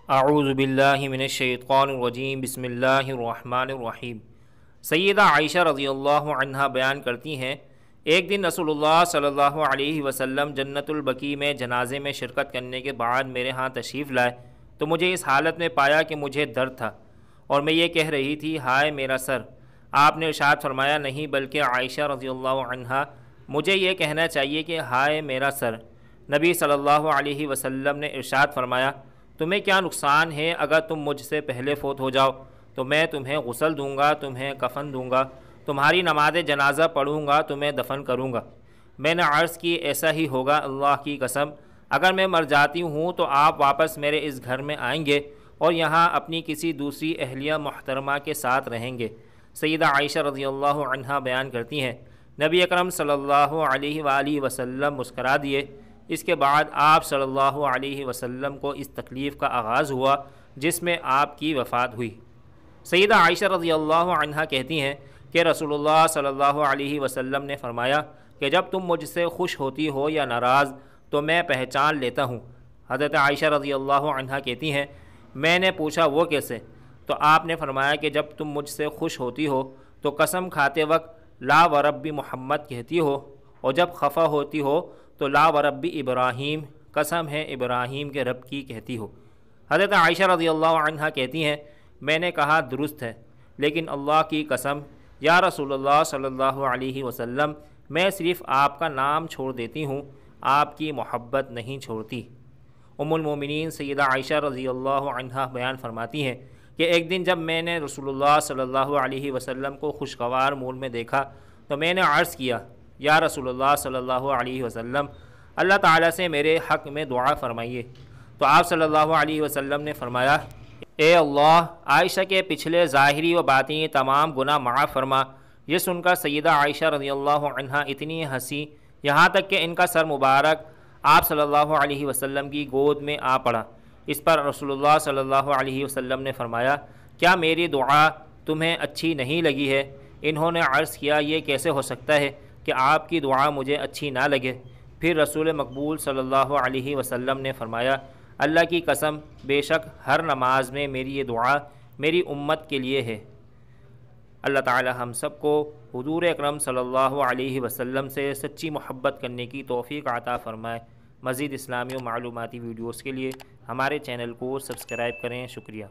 اعوذ باللہ من الشیطان الرجیم بسم اللہ الرحمن الرحیم۔ سیدہ عائشہ رضی اللہ عنہا بیان کرتی ہیں، ایک دن رسول اللہ صلی اللہ علیہ وسلم جنت البقیع میں جنازے میں شرکت کرنے کے بعد میرے ہاں تشریف لائے تو مجھے اس حالت میں پایا کہ مجھے درد تھا اور میں یہ کہہ رہی تھی، ہائے میرا سر۔ آپ نے ارشاد فرمایا، نہیں بلکہ عائشہ رضی اللہ عنہا، مجھے یہ کہنا چاہیے کہ ہائے میرا سر۔ نبی صلی اللہ علیہ وسلم نے ارشاد فرمایا، تمہیں کیا نقصان ہے اگر تم مجھ سے پہلے فوت ہو جاؤ تو میں تمہیں غسل دوں گا، تمہیں کفن دوں گا، تمہاری نماز جنازہ پڑھوں گا، تمہیں دفن کروں گا۔ میں نے عرض کی، ایسا ہی ہوگا اللہ کی قسم، اگر میں مر جاتی ہوں تو آپ واپس میرے اس گھر میں آئیں گے اور یہاں اپنی کسی دوسری اہلیہ محترمہ کے ساتھ رہیں گے۔ سیدہ عائشہ رضی اللہ عنہا بیان کرتی ہیں، نبی اکرم صلی اللہ علیہ وآلہ وسلم مسکرا دیے۔ اس کے بعد آپ صلی اللہ علیہ وسلم کو اس تکلیف کا آغاز ہوا جس میں آپ کی وفات ہوئی۔ سیدہ عائشہ رضی اللہ عنہا کہتی ہیں کہ رسول اللہ صلی اللہ علیہ وسلم نے فرمایا کہ جب تم مجھ سے خوش ہوتی ہو یا ناراض تو میں پہچان لیتا ہوں۔ حضرت عائشہ رضی اللہ عنہا کہتی ہیں، میں نے پوچھا وہ کیسے؟ تو آپ نے فرمایا کہ جب تم مجھ سے خوش ہوتی ہو تو قسم کھاتے وقت لا ورب محمد کہتی ہو، اور جب خفا ہوتی ہو تو لا ورب ابراہیم، قسم ہے ابراہیم کے رب کی کہتی ہو۔ حضرت عائشہ رضی اللہ عنہا کہتی ہیں، میں نے کہا درست ہے، لیکن اللہ کی قسم یا رسول اللہ صلی اللہ علیہ وسلم، میں صرف آپ کا نام چھوڑ دیتی ہوں، آپ کی محبت نہیں چھوڑتی۔ ام المومنین سیدہ عائشہ رضی اللہ عنہا بیان فرماتی ہیں کہ ایک دن جب میں نے رسول اللہ صلی اللہ علیہ وسلم کو خوشگوار مول میں دیکھا تو میں نے عرض کیا، یا رسول اللہ صلی اللہ علیہ وسلم، اللہ تعالیٰ سے میرے حق میں دعا فرمائیے۔ تو آپ صلی اللہ علیہ وسلم نے فرمایا، اے اللہ، عائشہ کے پچھلے ظاہری و باطنی تمام گناہ معاف فرما۔ یہ سن کر سیدہ عائشہ رضی اللہ عنہا اتنی ہنسی، یہاں تک کہ ان کا سر مبارک آپ صلی اللہ علیہ وسلم کی گود میں آ پڑا۔ اس پر رسول اللہ صلی اللہ علیہ وسلم نے فرمایا، کیا میری دعا تمہیں اچھی نہیں لگی ہے؟ انہوں نے عرض کیا، یہ کیسے ہو سکتا ہے کہ آپ کی دعا مجھے اچھی نہ لگے؟ پھر رسول مقبول صلی اللہ علیہ وسلم نے فرمایا، اللہ کی قسم، بے شک ہر نماز میں میری یہ دعا میری امت کے لیے ہے۔ اللہ تعالی ہم سب کو حضور اکرم صلی اللہ علیہ وسلم سے سچی محبت کرنے کی توفیق عطا فرمائے۔ مزید اسلامی و معلوماتی ویڈیوز کے لیے ہمارے چینل کو سبسکرائب کریں۔ شکریہ۔